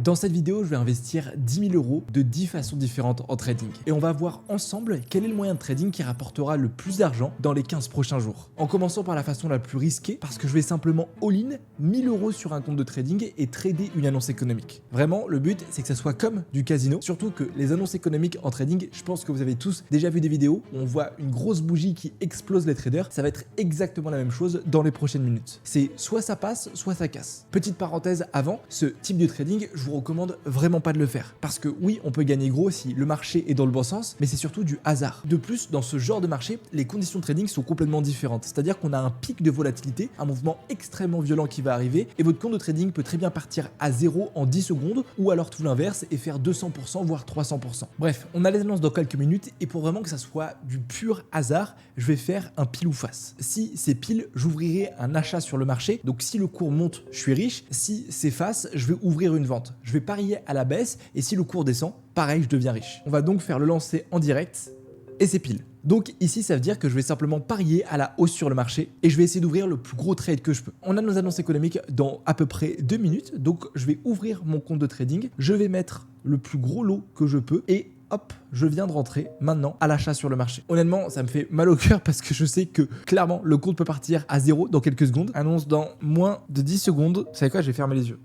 Dans cette vidéo, je vais investir 10 000 € de 10 façons différentes en trading. Et on va voir ensemble quel est le moyen de trading qui rapportera le plus d'argent dans les 15 prochains jours. En commençant par la façon la plus risquée, parce que je vais simplement all-in 1000 € sur un compte de trading et trader une annonce économique. Vraiment, le but, c'est que ça soit comme du casino. Surtout que les annonces économiques en trading, je pense que vous avez tous déjà vu des vidéos où on voit une grosse bougie qui explose les traders. Ça va être exactement la même chose dans les prochaines minutes. C'est soit ça passe, soit ça casse. Petite parenthèse avant, ce type de trading, je vous recommande vraiment pas de le faire. Parce que oui, on peut gagner gros si le marché est dans le bon sens, mais c'est surtout du hasard. De plus, dans ce genre de marché, les conditions de trading sont complètement différentes. C'est-à-dire qu'on a un pic de volatilité, un mouvement extrêmement violent qui va arriver, et votre compte de trading peut très bien partir à 0 en 10 secondes, ou alors tout l'inverse et faire 200%, voire 300%. Bref, on a les annonces dans quelques minutes, et pour vraiment que ça soit du pur hasard, je vais faire un pile ou face. Si c'est pile, j'ouvrirai un achat sur le marché, donc si le cours monte, je suis riche. Si c'est face, je vais ouvrir une vente. Je vais parier à la baisse, et si le cours descend, pareil, je deviens riche. On va donc faire le lancer en direct, et c'est pile. Donc ici, ça veut dire que je vais simplement parier à la hausse sur le marché et je vais essayer d'ouvrir le plus gros trade que je peux. On a nos annonces économiques dans à peu près 2 minutes, donc je vais ouvrir mon compte de trading, je vais mettre le plus gros lot que je peux et hop, je viens de rentrer maintenant à l'achat sur le marché. Honnêtement, ça me fait mal au cœur parce que je sais que clairement, le compte peut partir à 0 dans quelques secondes. Annonce dans moins de 10 secondes. Vous savez quoi, je vais fermer les yeux.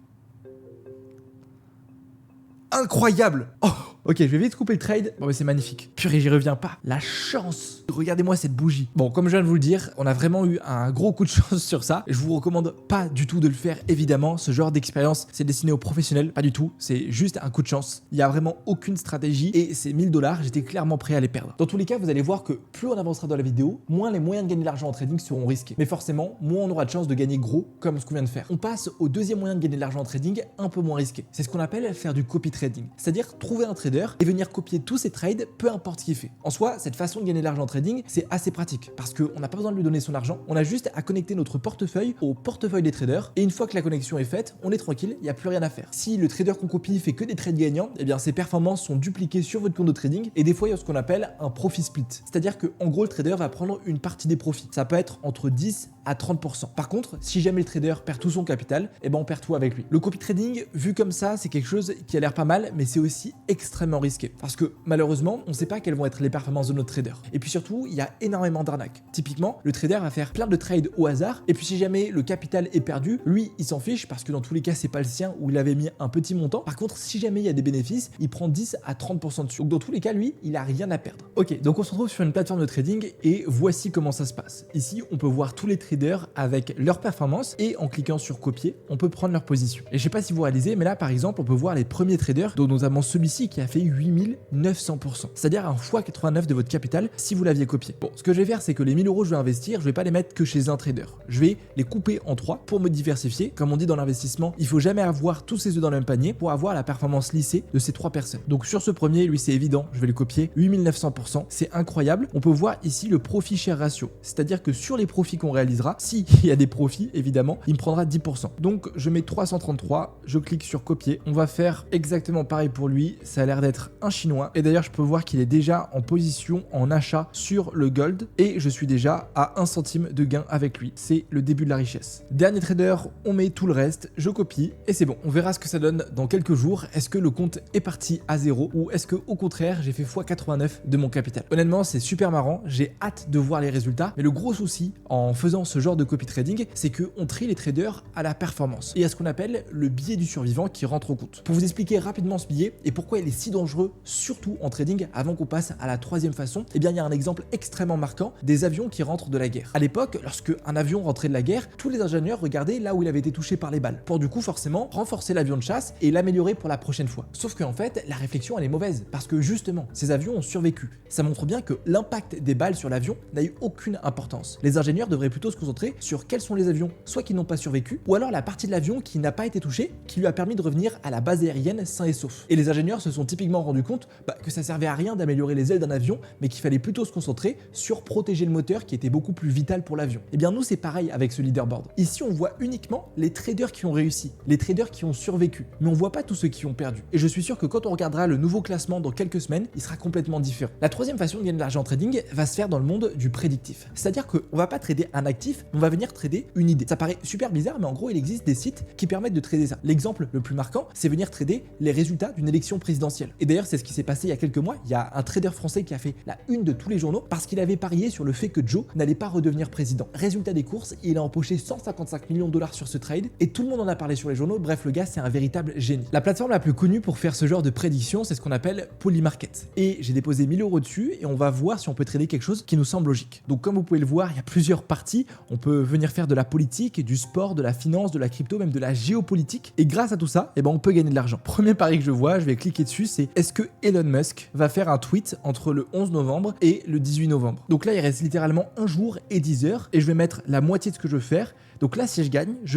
Incroyable! Oh! Ok, je vais vite couper le trade. Bon, mais c'est magnifique. Purée, j'y reviens pas. La chance! Regardez-moi cette bougie. Bon, comme je viens de vous le dire, on a vraiment eu un gros coup de chance sur ça. Je vous recommande pas du tout de le faire, évidemment. Ce genre d'expérience, c'est destiné aux professionnels. Pas du tout. C'est juste un coup de chance. Il y a vraiment aucune stratégie et ces 1000 $, j'étais clairement prêt à les perdre. Dans tous les cas, vous allez voir que plus on avancera dans la vidéo, moins les moyens de gagner de l'argent en trading seront risqués. Mais forcément, moins on aura de chance de gagner gros comme ce qu'on vient de faire. On passe au deuxième moyen de gagner de l'argent en trading, un peu moins risqué. C'est ce qu'on appelle faire du copy trading. C'est-à-dire trouver un trader et venir copier tous ses trades, peu importe ce qu'il fait. En soi, cette façon de gagner de l'argent en trading, c'est assez pratique parce qu'on n'a pas besoin de lui donner son argent, on a juste à connecter notre portefeuille au portefeuille des traders et une fois que la connexion est faite, on est tranquille, il n'y a plus rien à faire. Si le trader qu'on copie fait que des trades gagnants, eh bien ses performances sont dupliquées sur votre compte de trading et des fois il y a ce qu'on appelle un profit split. C'est-à-dire que en gros le trader va prendre une partie des profits. Ça peut être entre 10 à 30%. Par contre, si jamais le trader perd tout son capital, eh ben on perd tout avec lui. Le copy trading, vu comme ça, c'est quelque chose qui a l'air pas mal, mais c'est aussi extrêmement risqué. Parce que malheureusement, on ne sait pas quelles vont être les performances de notre trader. Et puis surtout, il y a énormément d'arnaques. Typiquement, le trader va faire plein de trades au hasard, et puis si jamais le capital est perdu, lui, il s'en fiche parce que dans tous les cas, c'est pas le sien où il avait mis un petit montant. Par contre, si jamais il y a des bénéfices, il prend 10 à 30% dessus. Donc dans tous les cas, lui, il a rien à perdre. Ok, donc on se retrouve sur une plateforme de trading et voici comment ça se passe. Ici, on peut voir tous les traders avec leurs performances et en cliquant sur copier, on peut prendre leur position. Et je sais pas si vous réalisez, mais là, par exemple, on peut voir les premiers traders, dont notamment celui-ci qui a fait 8900%. C'est-à-dire un x89 de votre capital si vous l'aviez copié. Bon, ce que je vais faire, c'est que les 1000 € je vais investir, je vais pas les mettre que chez un trader. Je vais les couper en 3 pour me diversifier. Comme on dit dans l'investissement, il faut jamais avoir tous ses œufs dans le même panier pour avoir la performance lissée de ces 3 personnes. Donc sur ce premier, lui c'est évident, je vais le copier, 8900%, c'est incroyable. On peut voir ici le profit share ratio, c'est-à-dire que sur les profits qu'on réalisera, s'il y a des profits évidemment, il me prendra 10%. Donc je mets 333, je clique sur copier, on va faire exactement pareil pour lui, ça a l'air d'être un chinois et d'ailleurs je peux voir qu'il est déjà en position en achat sur le gold et je suis déjà à 1 centime de gain avec lui. C'est le début de la richesse. Dernier trader, on met tout le reste, je copie et c'est bon. On verra ce que ça donne dans quelques jours. Est-ce que le compte est parti à 0 ou est-ce que au contraire j'ai fait x89 de mon capital? Honnêtement, c'est super marrant, j'ai hâte de voir les résultats, mais le gros souci en faisant ce genre de copy trading, c'est qu'on trie les traders à la performance et à ce qu'on appelle le biais du survivant qui rentre au compte. Pour vous expliquer rapidement ce biais et pourquoi il est si dangereux, surtout en trading, avant qu'on passe à la troisième façon, eh bien il y a un exemple extrêmement marquant des avions qui rentrent de la guerre. À l'époque, lorsque un avion rentrait de la guerre, tous les ingénieurs regardaient là où il avait été touché par les balles, pour du coup forcément renforcer l'avion de chasse et l'améliorer pour la prochaine fois. Sauf qu'en fait, la réflexion elle est mauvaise, parce que justement, ces avions ont survécu. Ça montre bien que l'impact des balles sur l'avion n'a eu aucune importance. Les ingénieurs devraient plutôt se concentrer sur quels sont les avions, soit qui n'ont pas survécu, ou alors la partie de l'avion qui n'a pas été touchée, qui lui a permis de revenir à la base aérienne sain et sauf. Et les ingénieurs se sont typiquement rendus compte que ça servait à rien d'améliorer les ailes d'un avion, mais qu'il fallait plutôt se concentrer sur protéger le moteur qui était beaucoup plus vital pour l'avion. Et bien nous c'est pareil avec ce leaderboard. Ici on voit uniquement les traders qui ont réussi, les traders qui ont survécu, mais on voit pas tous ceux qui ont perdu. Et je suis sûr que quand on regardera le nouveau classement dans quelques semaines, il sera complètement différent. La troisième façon de gagner de l'argent en trading va se faire dans le monde du prédictif. C'est-à-dire qu'on va pas trader un actif actif, on va venir trader une idée. Ça paraît super bizarre, mais en gros, il existe des sites qui permettent de trader ça. L'exemple le plus marquant, c'est venir trader les résultats d'une élection présidentielle. Et d'ailleurs, c'est ce qui s'est passé il y a quelques mois. Il y a un trader français qui a fait la une de tous les journaux parce qu'il avait parié sur le fait que Joe n'allait pas redevenir président. Résultat des courses, il a empoché 155 millions de dollars sur ce trade et tout le monde en a parlé sur les journaux. Bref, le gars, c'est un véritable génie. La plateforme la plus connue pour faire ce genre de prédiction, c'est ce qu'on appelle Polymarket. Et j'ai déposé 1000 € dessus et on va voir si on peut trader quelque chose qui nous semble logique. Donc, comme vous pouvez le voir, il y a plusieurs parties. On peut venir faire de la politique, du sport, de la finance, de la crypto, même de la géopolitique. Et grâce à tout ça, on peut gagner de l'argent. Premier pari que je vois, je vais cliquer dessus, c'est est-ce que Elon Musk va faire un tweet entre le 11 novembre et le 18 novembre. Donc là, il reste littéralement un jour et 10 heures et je vais mettre la moitié de ce que je veux faire. Donc là, si je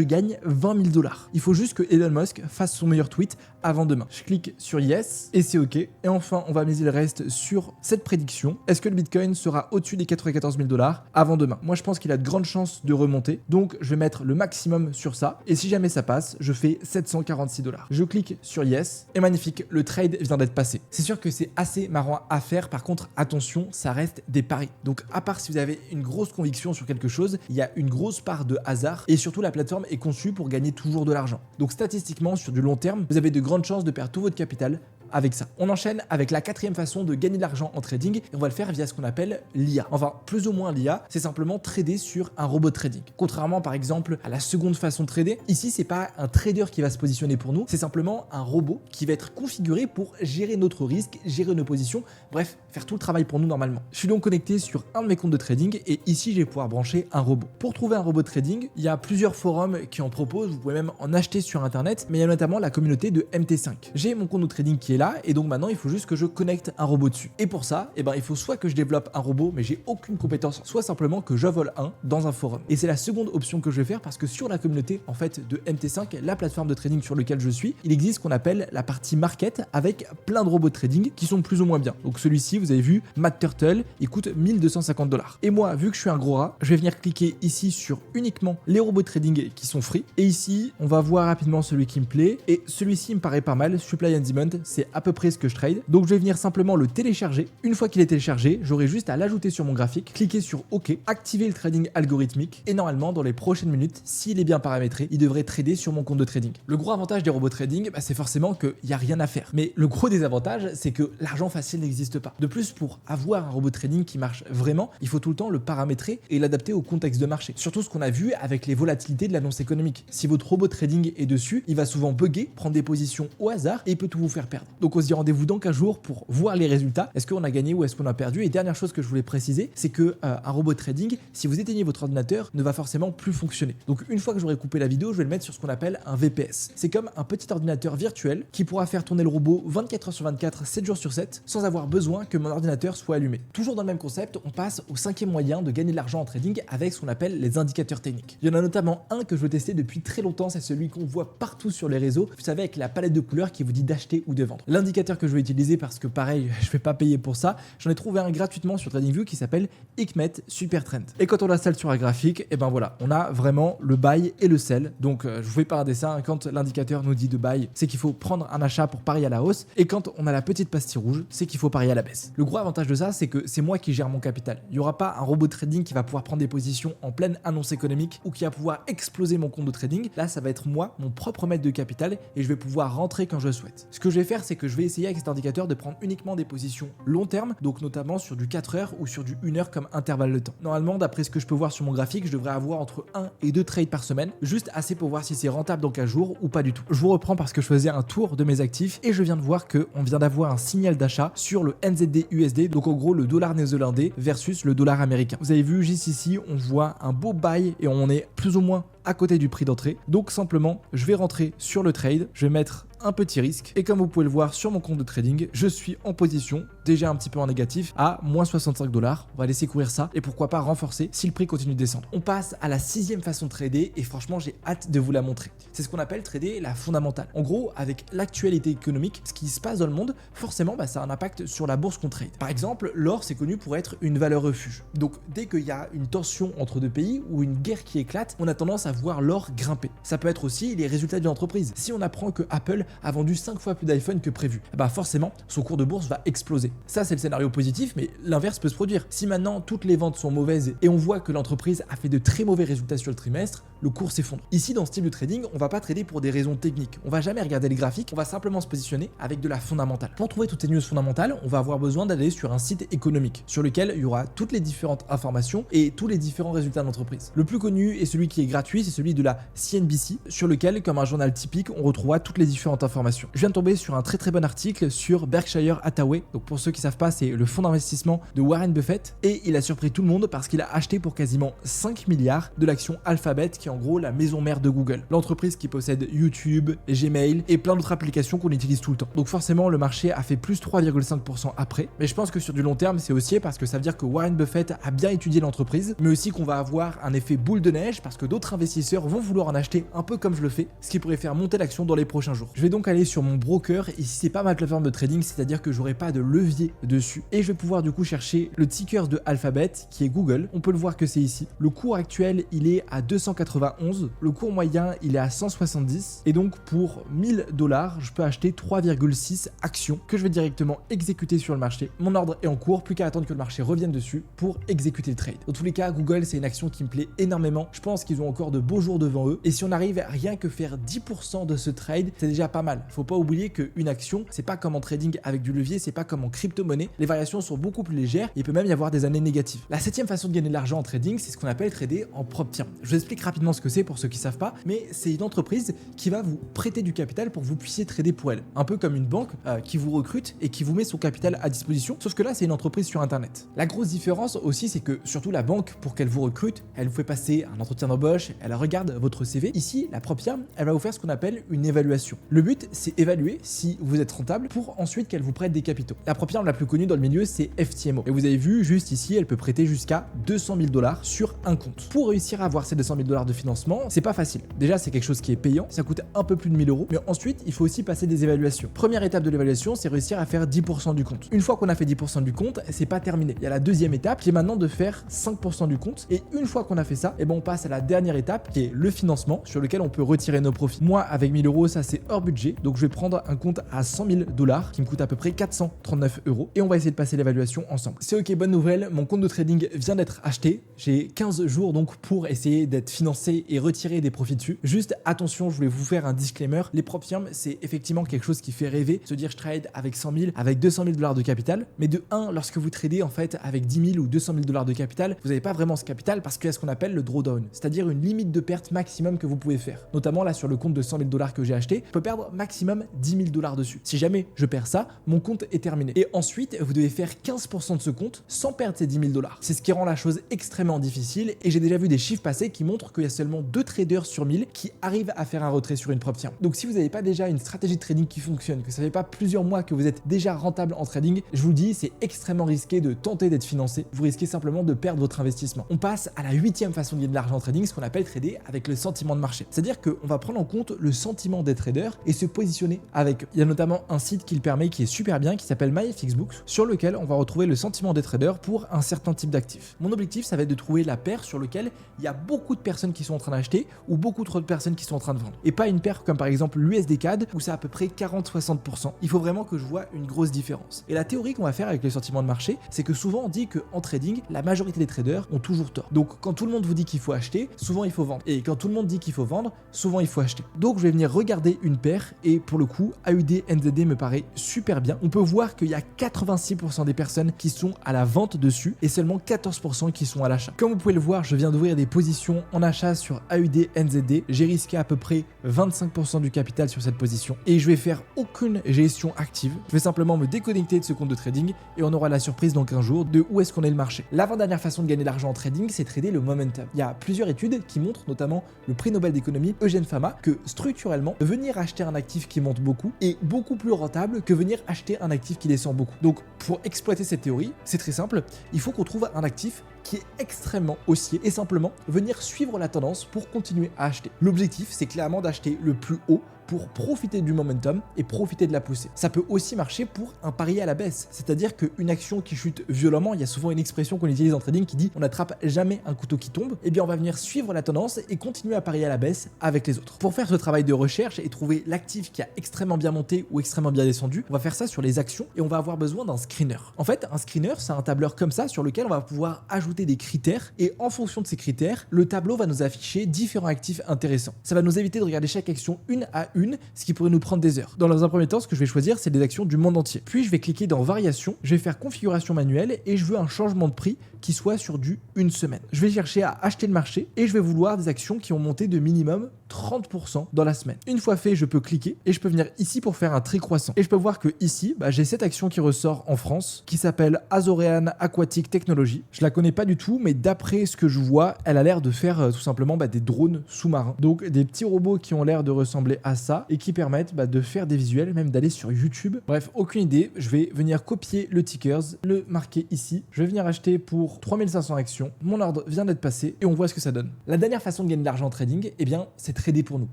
gagne 20 000 $. Il faut juste que Elon Musk fasse son meilleur tweet avant demain. Je clique sur Yes et c'est OK. Et enfin, on va miser le reste sur cette prédiction. Est-ce que le Bitcoin sera au-dessus des 94 000 $ avant demain? Moi, je pense qu'il a de grandes chances de remonter. Donc, je vais mettre le maximum sur ça. Et si jamais ça passe, je fais 746 $. Je clique sur Yes et magnifique, le trade vient d'être passé. C'est sûr que c'est assez marrant à faire. Par contre, attention, ça reste des paris. Donc, à part si vous avez une grosse conviction sur quelque chose, il y a une grosse part de hasard. Et surtout, la plateforme est conçue pour gagner toujours de l'argent. Donc statistiquement, sur du long terme, vous avez de grandes chances de perdre tout votre capital avec ça. On enchaîne avec la quatrième façon de gagner de l'argent en trading et on va le faire via ce qu'on appelle l'IA. Enfin, plus ou moins l'IA, c'est simplement trader sur un robot trading. Contrairement par exemple à la seconde façon de trader, ici c'est pas un trader qui va se positionner pour nous, c'est simplement un robot qui va être configuré pour gérer notre risque, gérer nos positions, bref, faire tout le travail pour nous normalement. Je suis donc connecté sur un de mes comptes de trading et ici je vais pouvoir brancher un robot. Pour trouver un robot de trading, il y a plusieurs forums qui en proposent, vous pouvez même en acheter sur internet, mais il y a notamment la communauté de MT5. J'ai mon compte de trading qui est là et donc maintenant il faut juste que je connecte un robot dessus. Et pour ça, il faut soit que je développe un robot mais j'ai aucune compétence, soit simplement que je vole un dans un forum. Et c'est la seconde option que je vais faire parce que sur la communauté en fait de MT5, la plateforme de trading sur laquelle je suis, il existe ce qu'on appelle la partie market avec plein de robots de trading qui sont plus ou moins bien. Donc celui-ci, vous avez vu, Matt Turtle, il coûte 1250 $. Et moi, vu que je suis un gros rat, je vais venir cliquer ici sur uniquement les robots de trading qui sont free. Et ici, on va voir rapidement celui qui me plaît. Et celui-ci me paraît pas mal, Supply and Demand, c'est à peu près ce que je trade. Donc je vais venir simplement le télécharger. Une fois qu'il est téléchargé, j'aurai juste à l'ajouter sur mon graphique, cliquer sur OK, activer le trading algorithmique et normalement dans les prochaines minutes, s'il est bien paramétré, il devrait trader sur mon compte de trading. Le gros avantage des robots trading, c'est forcément qu'il n'y a rien à faire. Mais le gros désavantage, c'est que l'argent facile n'existe pas. De plus, pour avoir un robot trading qui marche vraiment, il faut tout le temps le paramétrer et l'adapter au contexte de marché. Surtout ce qu'on a vu avec les volatilités de l'annonce économique. Si votre robot trading est dessus, il va souvent bugger, prendre des positions au hasard et il peut tout vous faire perdre. Donc on se dit rendez-vous dans 15 jours pour voir les résultats. Est-ce qu'on a gagné ou est-ce qu'on a perdu? Et dernière chose que je voulais préciser, c'est que un robot trading, si vous éteignez votre ordinateur, ne va forcément plus fonctionner. Donc une fois que j'aurai coupé la vidéo, je vais le mettre sur ce qu'on appelle un VPS. C'est comme un petit ordinateur virtuel qui pourra faire tourner le robot 24 heures sur 24, 7 jours sur 7, sans avoir besoin que mon ordinateur soit allumé. Toujours dans le même concept, on passe au cinquième moyen de gagner de l'argent en trading avec ce qu'on appelle les indicateurs techniques. Il y en a notamment un que je veux tester depuis très longtemps, c'est celui qu'on voit partout sur les réseaux, vous savez, avec la palette de couleurs qui vous dit d'acheter ou de vendre. L'indicateur que je vais utiliser, parce que pareil, je vais pas payer pour ça, j'en ai trouvé un gratuitement sur TradingView qui s'appelle Hikmet Super Trend. Et quand on l'installe sur un graphique, et ben voilà, on a vraiment le buy et le sell. Donc je vous fais pas un dessin, quand l'indicateur nous dit de buy, c'est qu'il faut prendre un achat pour parier à la hausse, et quand on a la petite pastille rouge, c'est qu'il faut parier à la baisse. Le gros avantage de ça, c'est que c'est moi qui gère mon capital. Il n'y aura pas un robot de trading qui va pouvoir prendre des positions en pleine annonce économique ou qui va pouvoir exploser mon compte de trading. Là, ça va être moi, mon propre maître de capital, et je vais pouvoir rentrer quand je le souhaite. Ce que je vais faire, c'est que je vais essayer avec cet indicateur de prendre uniquement des positions long terme, donc notamment sur du 4 heures ou sur du 1 heure comme intervalle de temps. Normalement, d'après ce que je peux voir sur mon graphique, je devrais avoir entre 1 et 2 trades par semaine, juste assez pour voir si c'est rentable dans 15 jours ou pas du tout. Je vous reprends parce que je faisais un tour de mes actifs et je viens de voir qu'on vient d'avoir un signal d'achat sur le NZD USD, donc en gros le dollar néo-zélandais versus le dollar américain. Vous avez vu juste ici, on voit un beau buy et on est plus ou moins à côté du prix d'entrée. Donc simplement, je vais rentrer sur le trade, je vais mettre un petit risque et comme vous pouvez le voir sur mon compte de trading, je suis en position déjà un petit peu en négatif à moins 65 $. On va laisser courir ça et pourquoi pas renforcer si le prix continue de descendre. On passe à la sixième façon de trader et franchement j'ai hâte de vous la montrer. C'est ce qu'on appelle trader la fondamentale. En gros, avec l'actualité économique, ce qui se passe dans le monde, forcément ça a un impact sur la bourse qu'on trade. Par exemple, l'or c'est connu pour être une valeur refuge. Donc dès qu'il y a une tension entre deux pays ou une guerre qui éclate, on a tendance à voir l'or grimper. Ça peut être aussi les résultats d'une entreprise. Si on apprend que Apple a vendu 5 fois plus d'iPhone que prévu. Bah forcément, son cours de bourse va exploser. Ça, c'est le scénario positif, mais l'inverse peut se produire. Si maintenant toutes les ventes sont mauvaises et on voit que l'entreprise a fait de très mauvais résultats sur le trimestre, le cours s'effondre. Ici, dans ce type de trading, on va pas trader pour des raisons techniques. On va jamais regarder les graphiques, on va simplement se positionner avec de la fondamentale. Pour trouver toutes ces news fondamentales, on va avoir besoin d'aller sur un site économique sur lequel il y aura toutes les différentes informations et tous les différents résultats d'entreprise. Le plus connu et celui qui est gratuit, c'est celui de la CNBC, sur lequel, comme un journal typique, on retrouvera toutes les différentes informations. Je viens de tomber sur un très bon article sur Berkshire Hathaway. Donc pour ceux qui savent pas, c'est le fonds d'investissement de Warren Buffett et il a surpris tout le monde parce qu'il a acheté pour quasiment 5 milliards de l'action Alphabet, qui est en gros la maison mère de Google, l'entreprise qui possède YouTube, Gmail et plein d'autres applications qu'on utilise tout le temps. Donc forcément, le marché a fait plus 3,5% après, mais je pense que sur du long terme, c'est haussier parce que ça veut dire que Warren Buffett a bien étudié l'entreprise, mais aussi qu'on va avoir un effet boule de neige parce que d'autres investisseurs vont vouloir en acheter un peu comme je le fais, ce qui pourrait faire monter l'action dans les prochains jours. Je vais donc aller sur mon broker, ici c'est pas ma plateforme de trading, c'est-à-dire que j'aurai pas de levier dessus et je vais pouvoir du coup chercher le ticker de Alphabet qui est Google. On peut le voir que c'est ici. Le cours actuel, il est à 291, le cours moyen, il est à 170 et donc pour 1000 $, je peux acheter 3,6 actions que je vais directement exécuter sur le marché. Mon ordre est en cours, plus qu'à attendre que le marché revienne dessus pour exécuter le trade. Dans tous les cas, Google, c'est une action qui me plaît énormément. Je pense qu'ils ont encore de beaux jours devant eux et si on arrive à rien que faire 10% de ce trade, c'est déjà pas mal. Faut pas oublier qu'une action, c'est pas comme en trading avec du levier, c'est pas comme en crypto-monnaie. Les variations sont beaucoup plus légères et il peut même y avoir des années négatives. La 7e façon de gagner de l'argent en trading, c'est ce qu'on appelle trader en prop firm. Je vous explique rapidement ce que c'est pour ceux qui savent pas, mais c'est une entreprise qui va vous prêter du capital pour que vous puissiez trader pour elle. Un peu comme une banque qui vous recrute et qui vous met son capital à disposition, sauf que là, c'est une entreprise sur Internet. La grosse différence aussi, c'est que surtout la banque, pour qu'elle vous recrute, elle vous fait passer un entretien d'embauche, elle regarde votre CV. Ici, la prop firm, elle va vous faire ce qu'on appelle une évaluation. Le but, c'est évaluer si vous êtes rentable pour ensuite qu'elle vous prête des capitaux. La prop firm la plus connue dans le milieu, c'est FTMO. Et vous avez vu, juste ici, elle peut prêter jusqu'à 200 000 $ sur un compte. Pour réussir à avoir ces 200 000 $ de financement, c'est pas facile. Déjà, c'est quelque chose qui est payant, ça coûte un peu plus de 1000 €, mais ensuite, il faut aussi passer des évaluations. Première étape de l'évaluation, c'est réussir à faire 10% du compte. Une fois qu'on a fait 10% du compte, c'est pas terminé. Il y a la deuxième étape qui est maintenant de faire 5% du compte. Et une fois qu'on a fait ça, on passe à la dernière étape qui est le financement sur lequel on peut retirer nos profits. Moi, avec 1000 €, ça c'est hors budget. Donc je vais prendre un compte à 100 000 $ qui me coûte à peu près 439 € et on va essayer de passer l'évaluation ensemble. C'est ok, bonne nouvelle, mon compte de trading vient d'être acheté. J'ai 15 jours donc pour essayer d'être financé et retirer des profits dessus. Juste attention, je voulais vous faire un disclaimer. Les prop firms, c'est effectivement quelque chose qui fait rêver. Se dire je trade avec 100 000, avec 200 000 $ de capital. Mais de 1, lorsque vous tradez en fait avec 10 000 ou 200 000 $ de capital, vous n'avez pas vraiment ce capital parce qu'il y a ce qu'on appelle le drawdown, c'est-à-dire une limite de perte maximum que vous pouvez faire. Notamment là sur le compte de 100 000 $ que j'ai acheté, je peux perdre maximum 10 000 $ dessus. Si jamais je perds ça, mon compte est terminé. Et ensuite, vous devez faire 15% de ce compte sans perdre ces 10 000 $. C'est ce qui rend la chose extrêmement difficile et j'ai déjà vu des chiffres passer qui montrent qu'il y a seulement 2 traders sur 1000 qui arrivent à faire un retrait sur une prop firm. Donc si vous n'avez pas déjà une stratégie de trading qui fonctionne, que ça fait pas plusieurs mois que vous êtes déjà rentable en trading, je vous le dis, c'est extrêmement risqué de tenter d'être financé. Vous risquez simplement de perdre votre investissement. On passe à la 8e façon de gagner de l'argent en trading, ce qu'on appelle trader avec le sentiment de marché. C'est-à-dire qu'on va prendre en compte le sentiment des traders et se positionner avec eux. Il y a notamment un site qui le permet, qui est super bien, qui s'appelle MyFXBooks, sur lequel on va retrouver le sentiment des traders pour un certain type d'actifs. Mon objectif, ça va être de trouver la paire sur lequel il y a beaucoup de personnes qui sont en train d'acheter ou beaucoup trop de personnes qui sont en train de vendre. Et pas une paire comme par exemple l'USD CAD où c'est à peu près 40-60%. Il faut vraiment que je vois une grosse différence. Et la théorie qu'on va faire avec le sentiment de marché, c'est que souvent on dit qu'en trading, la majorité des traders ont toujours tort. Donc quand tout le monde vous dit qu'il faut acheter, souvent il faut vendre. Et quand tout le monde dit qu'il faut vendre, souvent il faut acheter. Donc je vais venir regarder une paire et pour le coup, AUD NZD me paraît super bien. On peut voir qu'il y a 86% des personnes qui sont à la vente dessus et seulement 14% qui sont à l'achat. Comme vous pouvez le voir, je viens d'ouvrir des positions en achat sur AUD NZD. J'ai risqué à peu près 25% du capital sur cette position et je vais faire aucune gestion active. Je vais simplement me déconnecter de ce compte de trading et on aura la surprise dans 15 jours de où est-ce qu'on est le marché. L'avant-dernière façon de gagner de l'argent en trading, c'est trader le momentum. Il y a plusieurs études qui montrent, notamment le prix Nobel d'économie Eugène Fama, que structurellement, venir acheter un actif qui monte beaucoup est beaucoup plus rentable que venir acheter un actif qui descend beaucoup. Donc pour exploiter cette théorie, c'est très simple, il faut qu'on trouve un actif qui est extrêmement haussier et simplement venir suivre la tendance pour continuer à acheter. L'objectif, c'est clairement d'acheter le plus haut pour profiter du momentum et profiter de la poussée. Ça peut aussi marcher pour un pari à la baisse, c'est-à-dire qu'une action qui chute violemment, il y a souvent une expression qu'on utilise en trading qui dit on n'attrape jamais un couteau qui tombe, et bien on va venir suivre la tendance et continuer à parier à la baisse avec les autres. Pour faire ce travail de recherche et trouver l'actif qui a extrêmement bien monté ou extrêmement bien descendu, on va faire ça sur les actions et on va avoir besoin d'un screener. En fait, un screener, c'est un tableur comme ça sur lequel on va pouvoir ajouter des critères et en fonction de ces critères, le tableau va nous afficher différents actifs intéressants. Ça va nous éviter de regarder chaque action une à une, ce qui pourrait nous prendre des heures. Dans un premier temps, ce que je vais choisir, c'est des actions du monde entier. Puis je vais cliquer dans variation, je vais faire configuration manuelle et je veux un changement de prix qui soit sur du une semaine. Je vais chercher à acheter le marché et je vais vouloir des actions qui ont monté de minimum 30% dans la semaine. Une fois fait, je peux cliquer et je peux venir ici pour faire un tri croissant. Et je peux voir que ici, j'ai cette action qui ressort en France qui s'appelle Azorean Aquatic Technology. Je la connais pas du tout, mais d'après ce que je vois, elle a l'air de faire tout simplement des drones sous-marins. Donc des petits robots qui ont l'air de ressembler à ça et qui permettent de faire des visuels, même d'aller sur YouTube. Bref, aucune idée. Je vais venir copier le tickers, le marquer ici. Je vais venir acheter pour 3500 actions. Mon ordre vient d'être passé et on voit ce que ça donne. La dernière façon de gagner de l'argent en trading, c'est trader pour nous.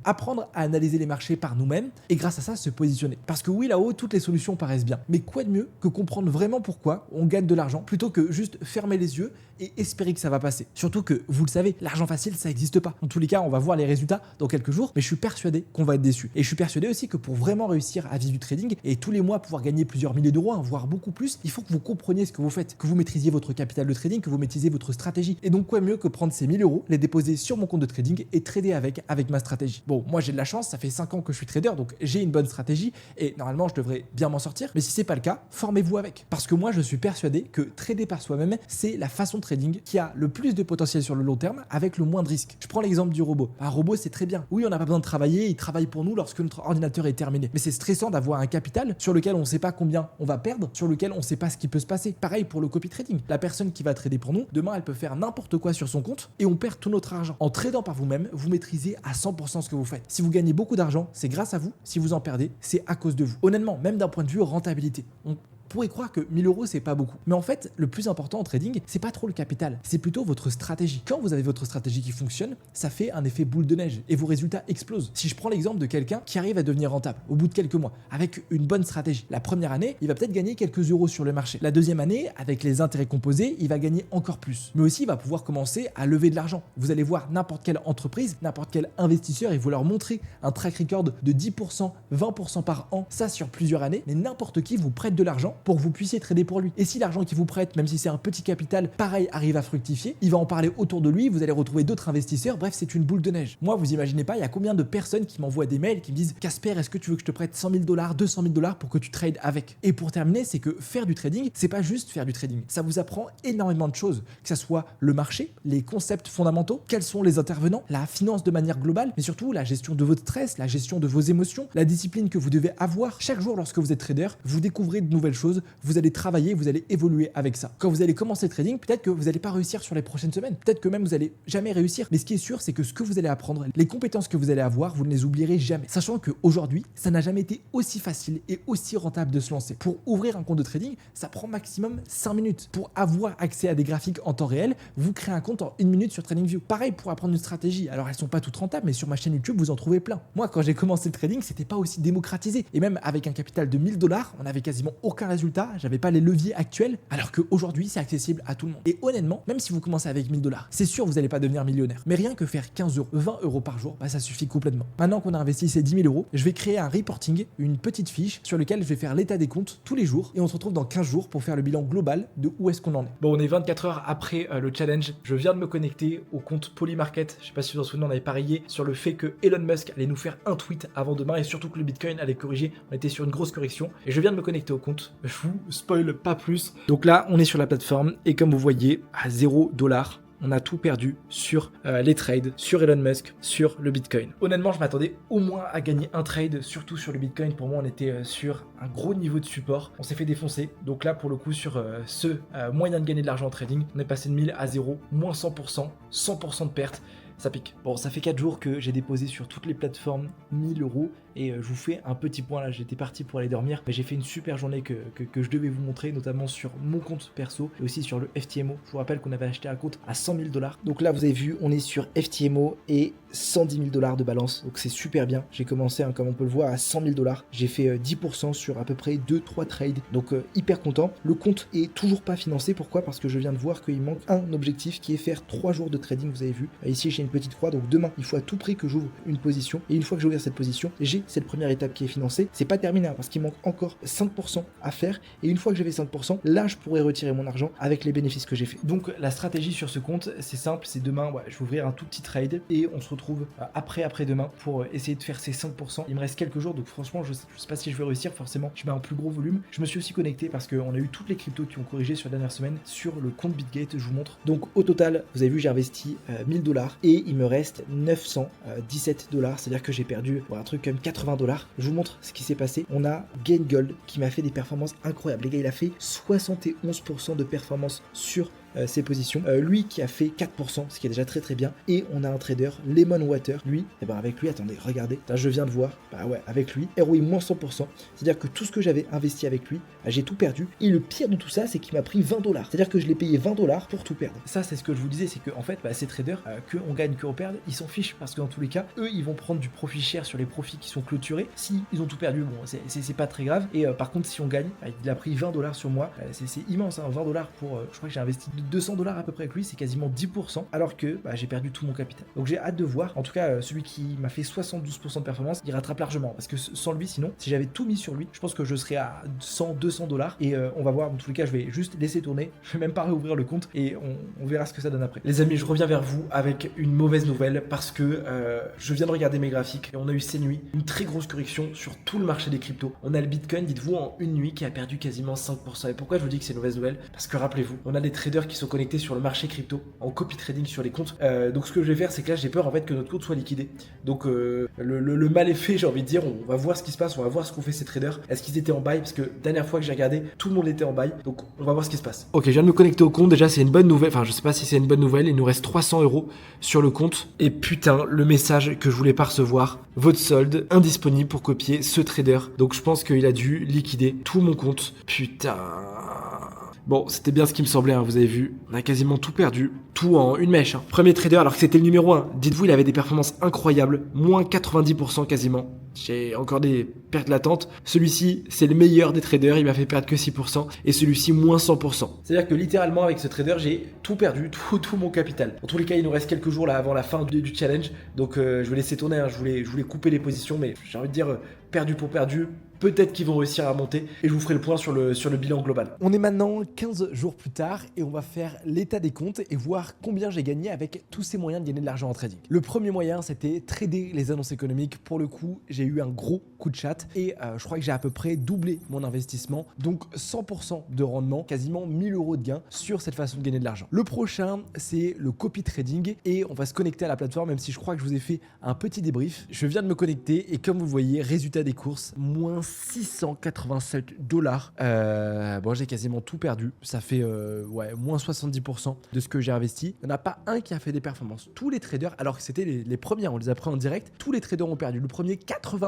Apprendre à analyser les marchés par nous-mêmes et grâce à ça se positionner. Parce que oui, là-haut, toutes les solutions paraissent bien. Mais quoi de mieux que comprendre vraiment pourquoi on gagne de l'argent plutôt que juste fermer les yeux et espérer que ça va passer. Surtout que, vous le savez, l'argent facile, ça n'existe pas. En tous les cas, on va voir les résultats dans quelques jours, mais je suis persuadé qu'on va être déçu. Et je suis persuadé aussi que pour vraiment réussir à vivre du trading et tous les mois pouvoir gagner plusieurs milliers d'euros, voire beaucoup plus, il faut que vous compreniez ce que vous faites, que vous maîtrisiez votre capital de trading, que vous maîtrisiez votre stratégie. Et donc, quoi mieux que prendre ces 1000 euros, les déposer sur mon compte de trading et trader avec ma stratégie. Bon, moi j'ai de la chance, ça fait 5 ans que je suis trader, donc j'ai une bonne stratégie et normalement je devrais bien m'en sortir. Mais si c'est pas le cas, formez-vous avec. Parce que moi je suis persuadé que trader par soi-même, c'est la façon de trading qui a le plus de potentiel sur le long terme avec le moins de risques. Je prends l'exemple du robot. Un robot c'est très bien. Oui, on n'a pas besoin de travailler, il travaille pour nous lorsque notre ordinateur est terminé. Mais c'est stressant d'avoir un capital sur lequel on ne sait pas combien on va perdre, sur lequel on ne sait pas ce qui peut se passer. Pareil pour le copy trading. La personne qui va trader pour nous, demain elle peut faire n'importe quoi sur son compte et on perd tout notre argent. En tradant par vous-même, vous maîtrisez à 100% ce que vous faites. Si vous gagnez beaucoup d'argent, c'est grâce à vous. Si vous en perdez, c'est à cause de vous. Honnêtement, même d'un point de vue rentabilité, on pourrait croire que 1000 euros c'est pas beaucoup. Mais en fait, le plus important en trading, c'est pas trop le capital, c'est plutôt votre stratégie. Quand vous avez votre stratégie qui fonctionne, ça fait un effet boule de neige et vos résultats explosent. Si je prends l'exemple de quelqu'un qui arrive à devenir rentable au bout de quelques mois avec une bonne stratégie, la première année, il va peut-être gagner quelques euros sur le marché. La deuxième année, avec les intérêts composés, il va gagner encore plus. Mais aussi, il va pouvoir commencer à lever de l'argent. Vous allez voir n'importe quelle entreprise, n'importe quel investisseur et vous leur montrer un track record de 10%, 20% par an, ça sur plusieurs années, mais n'importe qui vous prête de l'argent pour que vous puissiez trader pour lui. Et si l'argent qu'il vous prête, même si c'est un petit capital, pareil, arrive à fructifier, il va en parler autour de lui, vous allez retrouver d'autres investisseurs, bref, c'est une boule de neige. Moi, vous imaginez pas, il y a combien de personnes qui m'envoient des mails qui me disent Casper, est-ce que tu veux que je te prête 100 000 $, 200 000 $ pour que tu trades avec? Et pour terminer, c'est que faire du trading, c'est pas juste faire du trading. Ça vous apprend énormément de choses, que ça soit le marché, les concepts fondamentaux, quels sont les intervenants, la finance de manière globale, mais surtout la gestion de votre stress, la gestion de vos émotions, la discipline que vous devez avoir. Chaque jour, lorsque vous êtes trader, vous découvrez de nouvelles choses, vous allez travailler, vous allez évoluer avec ça. Quand vous allez commencer le trading, peut-être que vous n'allez pas réussir sur les prochaines semaines, peut-être que même vous allez jamais réussir, mais ce qui est sûr, c'est que ce que vous allez apprendre, les compétences que vous allez avoir, vous ne les oublierez jamais. Sachant qu'aujourd'hui, ça n'a jamais été aussi facile et aussi rentable de se lancer. Pour ouvrir un compte de trading, ça prend maximum 5 minutes. Pour avoir accès à des graphiques en temps réel, vous créez un compte en 1 minute sur TradingView. Pareil pour apprendre une stratégie. Alors elles sont pas toutes rentables, mais sur ma chaîne YouTube, vous en trouvez plein. Moi, quand j'ai commencé le trading, c'était pas aussi démocratisé. Et même avec un capital de 1000 $, on avait quasiment aucun résultat. J'avais pas les leviers actuels, alors qu'aujourd'hui, c'est accessible à tout le monde. Et honnêtement, même si vous commencez avec 1000 $, c'est sûr, vous n'allez pas devenir millionnaire. Mais rien que faire 15 euros, 20 euros par jour, ça suffit complètement. Maintenant qu'on a investi ces 10 000 euros, je vais créer un reporting, une petite fiche sur laquelle je vais faire l'état des comptes tous les jours et on se retrouve dans 15 jours pour faire le bilan global de où est-ce qu'on en est. Bon, on est 24 heures après le challenge. Je viens de me connecter au compte Polymarket. Je sais pas si vous en souvenez, on avait parié sur le fait que Elon Musk allait nous faire un tweet avant demain et surtout que le Bitcoin allait corriger. On était sur une grosse correction et je viens de me connecter au compte. Je vous spoil pas plus. Donc là, on est sur la plateforme et comme vous voyez, à 0 $, on a tout perdu sur les trades, sur Elon Musk, sur le Bitcoin. Honnêtement, je m'attendais au moins à gagner un trade, surtout sur le Bitcoin. Pour moi, on était sur un gros niveau de support. On s'est fait défoncer. Donc là, pour le coup, sur ce moyen de gagner de l'argent en trading, on est passé de 1000 à 0, moins 100%, 100% de perte. Ça pique. Bon, ça fait 4 jours que j'ai déposé sur toutes les plateformes 1000 euros et je vous fais un petit point là. J'étais parti pour aller dormir, mais j'ai fait une super journée que je devais vous montrer, notamment sur mon compte perso et aussi sur le FTMO. Je vous rappelle qu'on avait acheté un compte à 100 000 $. Donc là, vous avez vu, on est sur FTMO et 110 000 $ de balance. Donc c'est super bien. J'ai commencé, comme on peut le voir, à 100 000 $. J'ai fait 10% sur à peu près 2-3 trades. Donc hyper content. Le compte est toujours pas financé. Pourquoi? Parce que je viens de voir qu'il manque un objectif qui est faire 3 jours de trading. Vous avez vu. Ici, j'ai une petite croix. Donc demain, il faut à tout prix que j'ouvre une position. Et une fois que j'ai ouvert cette position, j'ai cette première étape qui est financée. C'est pas terminé hein, parce qu'il manque encore 5% à faire. Et une fois que j'avais 5%, là, je pourrais retirer mon argent avec les bénéfices que j'ai fait. Donc la stratégie sur ce compte, c'est simple. C'est demain, je vais ouvrir un tout petit trade et on se retrouve après-demain pour essayer de faire ces 5%. Il me reste quelques jours, donc franchement, je sais pas si je vais réussir. Forcément, je mets un plus gros volume. Je me suis aussi connecté parce qu'on a eu toutes les cryptos qui ont corrigé sur la dernière semaine sur le compte Bitgate. Je vous montre. Donc au total, vous avez vu, j'ai investi 1000 $ et il me reste 917 $. C'est-à-dire que j'ai perdu un truc comme 80 $. Je vous montre ce qui s'est passé. On a Gain Gold qui m'a fait des performances incroyables. Les gars, il a fait 71% de performance sur ses positions. Lui qui a fait 4%, ce qui est déjà très très bien. Et on a un trader, Lemon Water. Lui, et ben avec lui, attendez, regardez. Là, je viens de voir. Bah ouais, avec lui, ROI moins 100%. C'est-à-dire que tout ce que j'avais investi avec lui, j'ai tout perdu. Et le pire de tout ça, c'est qu'il m'a pris 20 $. C'est-à-dire que je l'ai payé 20 $ pour tout perdre. Ça, c'est ce que je vous disais, c'est que en fait, ces traders, qu'on gagne, qu'on perde, ils s'en fichent parce que dans tous les cas, eux, ils vont prendre du profit cher sur les profits qui sont clôturés. Si ils ont tout perdu, bon, c'est pas très grave. Et par contre, si on gagne, il a pris 20 $ sur moi. C'est immense, hein, 20 $ pour, je crois que j'ai investi 200 $ à peu près avec lui, c'est quasiment 10%, alors que j'ai perdu tout mon capital. Donc j'ai hâte de voir. En tout cas, celui qui m'a fait 72% de performance, il rattrape largement. Parce que sans lui, sinon, si j'avais tout mis sur lui, je pense que je serais à 100-200 $. Et on va voir. Dans tous les cas, je vais juste laisser tourner. Je vais même pas réouvrir le compte et on verra ce que ça donne après. Les amis, je reviens vers vous avec une mauvaise nouvelle parce que je viens de regarder mes graphiques et on a eu ces nuits une très grosse correction sur tout le marché des cryptos. On a le Bitcoin, dites-vous, en une nuit qui a perdu quasiment 5%. Et pourquoi je vous dis que c'est une mauvaise nouvelle? Parce que rappelez-vous, on a des traders qui sont connectés sur le marché crypto en copy trading sur les comptes. Donc ce que je vais faire, c'est que là j'ai peur en fait que notre compte soit liquidé. Donc le mal est fait, j'ai envie de dire. On va voir ce qui se passe, on va voir ce qu'ont fait ces traders. Est-ce qu'ils étaient en buy? Parce que dernière fois que j'ai regardé, tout le monde était en buy. Donc on va voir ce qui se passe. Ok, je viens de me connecter au compte. Déjà c'est une bonne nouvelle. Enfin je sais pas si c'est une bonne nouvelle. Il nous reste 300 € sur le compte. Et putain, le message que je voulais pas recevoir. Votre solde indisponible pour copier ce trader. Donc je pense qu'il a dû liquider tout mon compte. Putain. Bon, c'était bien ce qui me semblait, hein, vous avez vu, on a quasiment tout perdu, tout en une mèche. Hein. Premier trader alors que c'était le numéro 1, dites-vous il avait des performances incroyables, moins 90% quasiment. J'ai encore des pertes latentes. Celui-ci, c'est le meilleur des traders, il m'a fait perdre que 6%, et celui-ci, moins 100%. C'est-à-dire que littéralement avec ce trader, j'ai tout perdu, tout mon capital. En tous les cas, il nous reste quelques jours là avant la fin du challenge, donc je vais laisser tourner, hein. je voulais couper les positions, mais j'ai envie de dire perdu pour perdu. Peut-être qu'ils vont réussir à monter et je vous ferai le point sur le bilan global. On est maintenant 15 jours plus tard et on va faire l'état des comptes et voir combien j'ai gagné avec tous ces moyens de gagner de l'argent en trading. Le premier moyen, c'était trader les annonces économiques. Pour le coup, j'ai eu un gros coup de chat et je crois que j'ai à peu près doublé mon investissement. Donc 100% de rendement, quasiment 1000 € de gain sur cette façon de gagner de l'argent. Le prochain, c'est le copy trading et on va se connecter à la plateforme, même si je crois que je vous ai fait un petit débrief. Je viens de me connecter et comme vous le voyez, résultat des courses, moins 687 $. Bon, j'ai quasiment tout perdu. Ça fait moins 70% de ce que j'ai investi. Il n'y en a pas un qui a fait des performances. Tous les traders, alors que c'était les premiers, on les a pris en direct, tous les traders ont perdu. Le premier,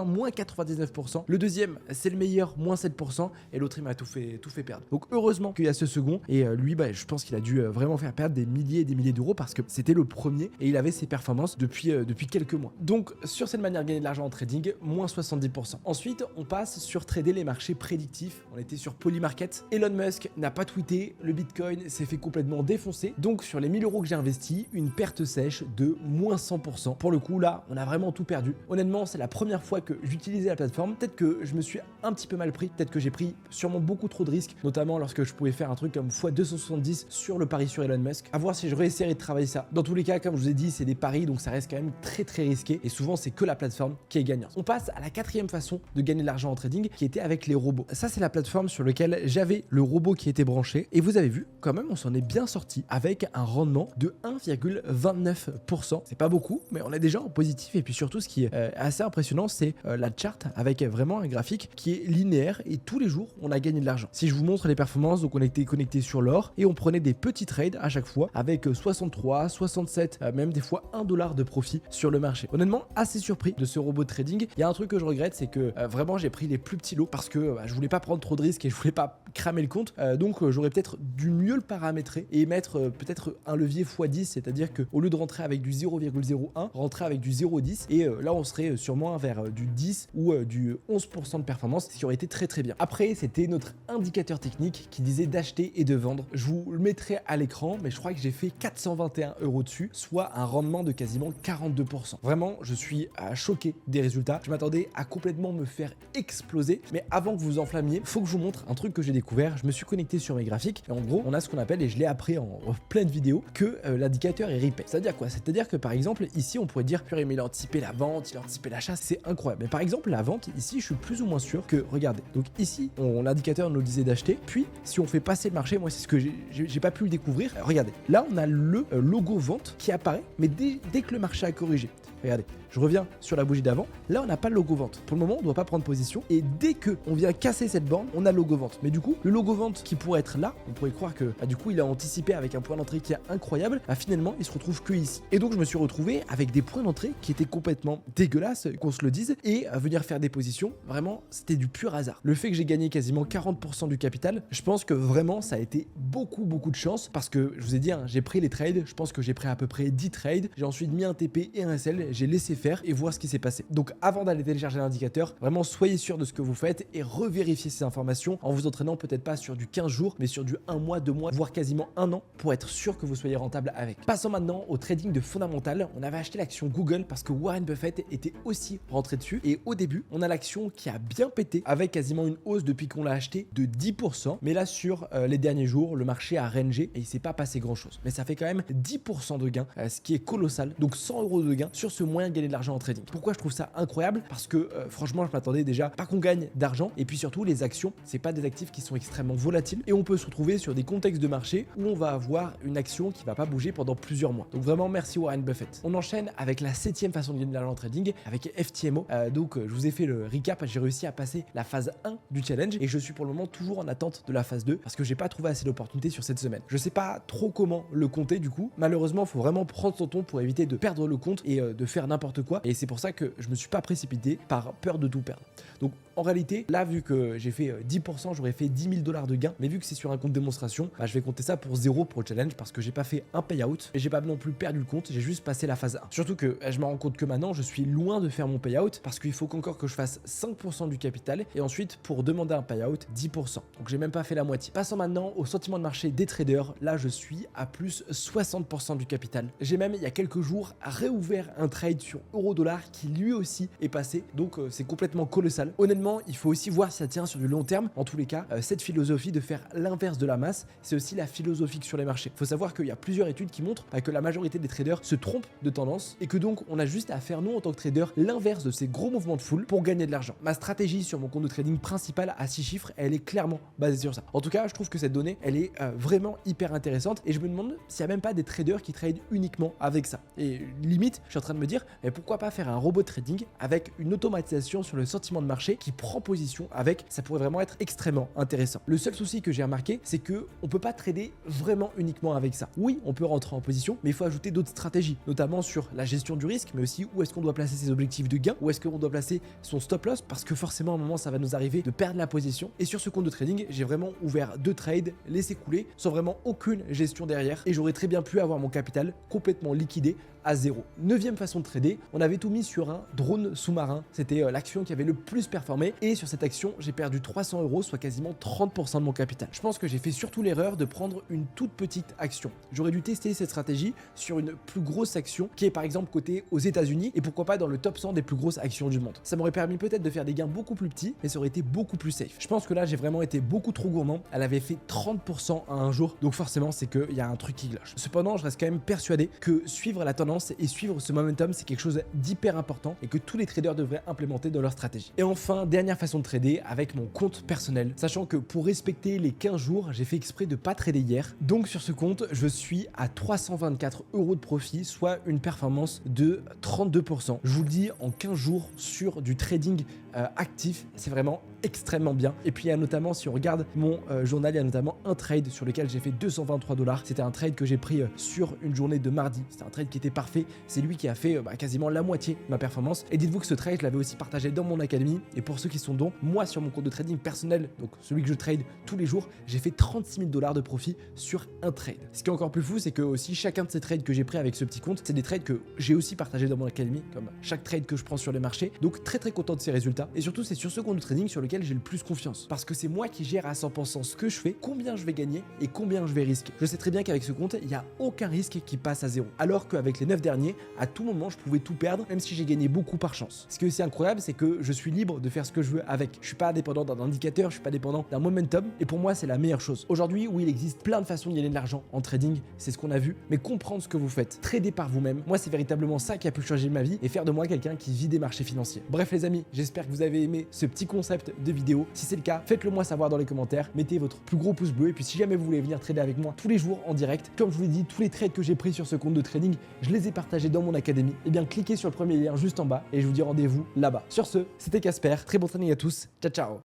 moins 99%. Le deuxième, c'est le meilleur, moins 7%. Et l'autre, il m'a tout fait perdre. Donc, heureusement qu'il y a ce second. Et lui, je pense qu'il a dû vraiment faire perdre des milliers et des milliers d'euros parce que c'était le premier et il avait ses performances depuis quelques mois. Donc, sur cette manière de gagner de l'argent en trading, moins 70%. Ensuite, on passe sur trader les marchés prédictifs. On était sur Polymarket. Elon Musk n'a pas tweeté. Le Bitcoin s'est fait complètement défoncer. Donc, sur les 1000 € que j'ai investis, une perte sèche de moins 100%. Pour le coup, là, on a vraiment tout perdu. Honnêtement, c'est la première fois que j'utilisais la plateforme. Peut-être que je me suis un petit peu mal pris. Peut-être que j'ai pris sûrement beaucoup trop de risques, notamment lorsque je pouvais faire un truc comme x270 sur le pari sur Elon Musk. À voir si je réessayerai de travailler ça. Dans tous les cas, comme je vous ai dit, c'est des paris, donc ça reste quand même très très risqué. Et souvent, c'est que la plateforme qui est gagnante. On passe à la quatrième façon de gagner de l'argent en trading, qui était avec les robots. Ça, c'est la plateforme sur laquelle j'avais le robot qui était branché. Et vous avez vu, quand même, on s'en est bien sorti avec un rendement de 1,29%. C'est pas beaucoup, mais on est déjà en positif. Et puis surtout, ce qui est assez impressionnant, c'est la charte avec vraiment un graphique qui est linéaire et tous les jours, on a gagné de l'argent. Si je vous montre les performances, donc on était connecté sur l'or et on prenait des petits trades à chaque fois avec 63, 67, même des fois $1 de profit sur le marché. Honnêtement, assez surpris de ce robot de trading. Il y a un truc que je regrette, c'est que vraiment j'ai pris les plus petits lots parce que je voulais pas prendre trop de risques et je voulais pas cramer le compte. Donc j'aurais peut-être dû mieux le paramétrer et mettre peut-être un levier x10, c'est-à-dire que au lieu de rentrer avec du 0,01, rentrer avec du 0,10 et là on serait sûrement vers du 10 ou du 11% de performance, ce qui aurait été très très bien. Après, c'était notre indicateur technique qui disait d'acheter et de vendre. Je vous le mettrai à l'écran, mais je crois que j'ai fait 421 € dessus, soit un rendement de quasiment 42%. Vraiment, je suis choqué des résultats. Je m'attendais à complètement me faire exploser, mais avant que vous enflammiez, faut que je vous montre un truc que j'ai découvert. Je me suis connecté sur mes graphiques et en gros, on a ce qu'on appelle, et je l'ai appris en pleine vidéo, que l'indicateur est replay. C'est-à-dire quoi? C'est-à-dire que par exemple, ici, on pourrait dire, mais il a anticipé la vente, il a anticipé l'achat, c'est incroyable. Mais par exemple, la vente, ici, je suis plus ou moins sûr que, regardez, donc ici, l'indicateur nous disait d'acheter, puis si on fait passer le marché, moi c'est ce que j'ai pas pu le découvrir, regardez, là on a le logo vente qui apparaît, mais dès que le marché a corrigé, regardez, je reviens sur la bougie d'avant, là on n'a pas le logo vente. Pour le moment, on ne doit pas prendre position, et dès que on vient casser cette borne, on a le logo vente. Mais du coup, le logo vente qui pourrait être là, on pourrait croire que du coup il a anticipé avec un point d'entrée qui est incroyable, finalement il se retrouve que ici. Et donc je me suis retrouvé avec des points d'entrée qui étaient complètement dégueulasses, qu'on se le dise, et à venir faire des positions, vraiment c'était du pur hasard. Le fait que j'ai gagné quasiment 40% du capital, je pense que vraiment ça a été beaucoup de chance, parce que je vous ai dit, j'ai pris les trades, je pense que j'ai pris à peu près 10 trades, j'ai ensuite mis un TP et un SL, j'ai laissé faire et voir ce qui s'est passé. Donc avant d'aller télécharger l'indicateur, vraiment soyez sûr de ce que vous faites et revérifiez ces informations en vous entraînant peut-être pas sur du 15 jours, mais sur du 1 mois, 2 mois, voire quasiment 1 an pour être sûr que vous soyez rentable avec. Passons maintenant au trading de fondamental. On avait acheté l'action Google parce que Warren Buffett était aussi rentré dessus, et au début, on a l'action qui a bien pété avec quasiment une hausse depuis qu'on l'a acheté de 10%, mais là sur les derniers jours, le marché a rangé et il s'est pas passé grand chose. Mais ça fait quand même 10% de gain, ce qui est colossal. Donc 100 € de gain sur ce moyen de gagner de l'argent en trading. Pourquoi je trouve ça incroyable? Parce que franchement, je m'attendais déjà pas qu'on gagne d'argent, et puis surtout les actions, c'est pas des actifs qui sont extrêmement volatiles, et on peut se retrouver sur des contextes de marché où on va avoir une action qui va pas bouger pendant plusieurs mois. Donc vraiment merci Warren Buffett. On enchaîne avec la 7e façon de gagner de l'argent en trading, avec FTMO. Donc je vous ai fait le recap, j'ai réussi à passer la phase 1 du challenge et je suis pour le moment toujours en attente de la phase 2 parce que j'ai pas trouvé assez d'opportunités sur cette semaine. Je sais pas trop comment le compter du coup. Malheureusement, il faut vraiment prendre son temps pour éviter de perdre le compte et de faire n'importe quoi, et c'est pour ça que je me suis pas précipité par peur de tout perdre. Donc en réalité, là vu que j'ai fait 10%, j'aurais fait 10 000 $ de gain, mais vu que c'est sur un compte démonstration, je vais compter ça pour 0 pour le challenge parce que j'ai pas fait un payout et j'ai pas non plus perdu le compte, j'ai juste passé la phase 1. Surtout que je me rends compte que maintenant je suis loin de faire mon payout parce qu'il faut qu'encore que je fasse 5% du capital et ensuite pour demander un payout 10%. Donc j'ai même pas fait la moitié. Passons maintenant au sentiment de marché des traders. Là je suis à plus 60% du capital. J'ai même il y a quelques jours réouvert un trade sur euro-dollar qui lui aussi est passé, donc c'est complètement colossal. Honnêtement, il faut aussi voir si ça tient sur du long terme. En tous les cas, cette philosophie de faire l'inverse de la masse, c'est aussi la philosophie sur les marchés. Il faut savoir qu'il y a plusieurs études qui montrent que la majorité des traders se trompent de tendance et que donc on a juste à faire nous en tant que traders l'inverse de ces gros mouvements de foule pour gagner de l'argent. Ma stratégie sur mon compte de trading principal à 6 chiffres, elle est clairement basée sur ça. En tout cas, je trouve que cette donnée, elle est vraiment hyper intéressante et je me demande s'il n'y a même pas des traders qui tradent uniquement avec ça. Et limite, je suis en train de me dire, mais pourquoi pas faire un robot de trading avec une automatisation sur le sentiment de marché qui prend position avec, ça pourrait vraiment être extrêmement intéressant. Le seul souci que j'ai remarqué, c'est que on peut pas trader vraiment uniquement avec ça. Oui, on peut rentrer en position, mais il faut ajouter d'autres stratégies, notamment sur la gestion du risque, mais aussi où est-ce qu'on doit placer ses objectifs de gain, où est-ce qu'on doit placer son stop loss, parce que forcément à un moment ça va nous arriver de perdre la position. Et sur ce compte de trading, j'ai vraiment ouvert 2 trades, laissé couler, sans vraiment aucune gestion derrière, et j'aurais très bien pu avoir mon capital complètement liquidé à 0. 9e façon de trader, on avait tout mis sur un drone sous-marin, c'était l'action qui avait le plus performé, et sur cette action j'ai perdu 300 €, soit quasiment 30% de mon capital. Je pense que j'ai fait surtout l'erreur de prendre une toute petite action. J'aurais dû tester cette stratégie sur une plus grosse action qui est par exemple cotée aux États-Unis et pourquoi pas dans le top 100 des plus grosses actions du monde. Ça m'aurait permis peut-être de faire des gains beaucoup plus petits, mais ça aurait été beaucoup plus safe. Je pense que là j'ai vraiment été beaucoup trop gourmand, elle avait fait 30% à un jour, donc forcément c'est qu'il y a un truc qui cloche. Cependant, je reste quand même persuadé que suivre la tendance et suivre ce momentum, c'est quelque chose d'hyper important et que tous les traders devraient implémenter dans leur stratégie. Et enfin, dernière façon de trader avec mon compte personnel, sachant que pour respecter les 15 jours, j'ai fait exprès de pas trader hier. Donc sur ce compte, je suis à 324 € de profit, soit une performance de 32%. Je vous le dis, en 15 jours sur du trading actif, c'est vraiment extrêmement bien. Et puis il y a notamment, si on regarde mon journal, il y a notamment un trade sur lequel j'ai fait 223 $. C'était un trade que j'ai pris sur une journée de mardi. C'était un trade qui était parfait. C'est lui qui a fait quasiment la moitié de ma performance. Et dites-vous que ce trade, je l'avais aussi partagé dans mon académie. Et pour ceux qui sont dons, moi sur mon compte de trading personnel, donc celui que je trade tous les jours, j'ai fait 36 000 $ de profit sur un trade. Ce qui est encore plus fou, c'est que aussi chacun de ces trades que j'ai pris avec ce petit compte, c'est des trades que j'ai aussi partagé dans mon académie, comme chaque trade que je prends sur les marchés. Donc très content de ces résultats. Et surtout, c'est sur ce compte de trading sur lequel j'ai le plus confiance. Parce que c'est moi qui gère à 100% ce que je fais, combien je vais gagner et combien je vais risquer. Je sais très bien qu'avec ce compte, il n'y a aucun risque qui passe à zéro. Alors qu'avec les 9 derniers, à tout moment, je pouvais tout perdre, même si j'ai gagné beaucoup par chance. Ce qui est aussi incroyable, c'est que je suis libre de faire ce que je veux avec. Je suis pas dépendant d'un indicateur, je suis pas dépendant d'un momentum. Et pour moi, c'est la meilleure chose. Aujourd'hui, oui, il existe plein de façons de gagner de l'argent en trading, c'est ce qu'on a vu, mais comprendre ce que vous faites, trader par vous-même, moi, c'est véritablement ça qui a pu changer ma vie et faire de moi quelqu'un qui vit des marchés financiers. Bref, les amis, j'espère que vous avez aimé ce petit concept de vidéo. Si c'est le cas, faites-le moi savoir dans les commentaires, mettez votre plus gros pouce bleu et puis si jamais vous voulez venir trader avec moi tous les jours en direct, comme je vous l'ai dit, tous les trades que j'ai pris sur ce compte de trading, je les ai partagés dans mon académie. Et bien, cliquez sur le premier lien juste en bas et je vous dis rendez-vous là-bas. Sur ce, c'était Casper, très bon trading à tous, ciao ciao.